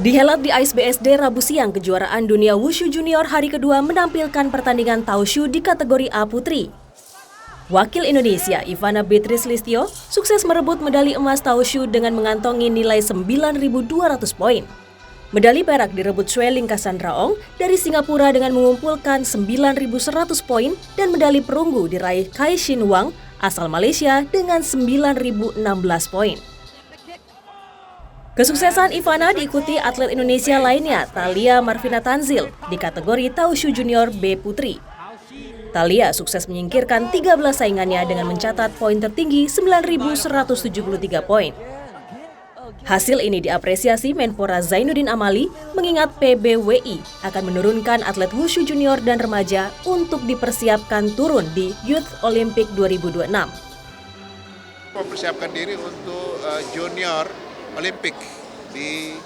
Dihelat di Ais BSD Rabu siang, kejuaraan dunia Wushu Junior hari kedua menampilkan pertandingan Taushu di kategori A Putri. Wakil Indonesia, Ivana Beatrice Listio, sukses merebut medali emas Taushu dengan mengantongi nilai 9.200 poin. Medali perak direbut Sweling Cassandra Ong dari Singapura dengan mengumpulkan 9.100 poin dan medali perunggu diraih Kai Shin Wang asal Malaysia dengan 9.016 poin. Kesuksesan Ivana diikuti atlet Indonesia lainnya, Thalia Marvina Tanzil, di kategori Taushu Junior B Putri. Thalia sukses menyingkirkan 13 saingannya dengan mencatat poin tertinggi 9.173 poin. Hasil ini diapresiasi Menpora Zainuddin Amali, mengingat PBWI akan menurunkan atlet Wushu Junior dan remaja untuk dipersiapkan turun di Youth Olympic 2026. Mempersiapkan diri untuk Junior Olimpik di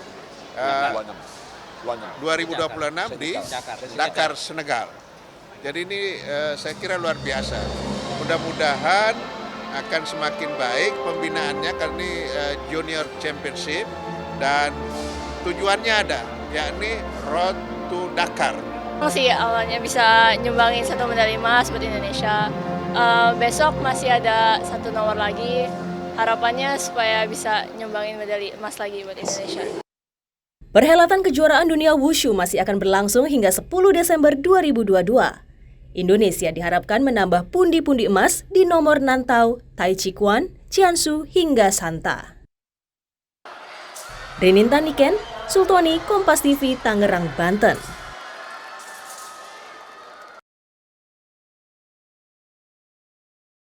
2026 di Dakar, Senegal. Jadi ini saya kira luar biasa. Mudah-mudahan akan semakin baik pembinaannya karena ini Junior Championship dan tujuannya ada, yakni Road to Dakar. Sih awalnya bisa nyumbangin 1 medali emas buat Indonesia. Besok masih ada 1 nomor lagi. Harapannya supaya bisa nyumbangin medali emas lagi buat Indonesia. Perhelatan kejuaraan dunia Wushu masih akan berlangsung hingga 10 Desember 2022. Indonesia diharapkan menambah pundi-pundi emas di nomor Nantau, Taichikuan, Jiangsu hingga Santa. Rinintan Niken, Sultoni, Kompas TV, Tangerang, Banten.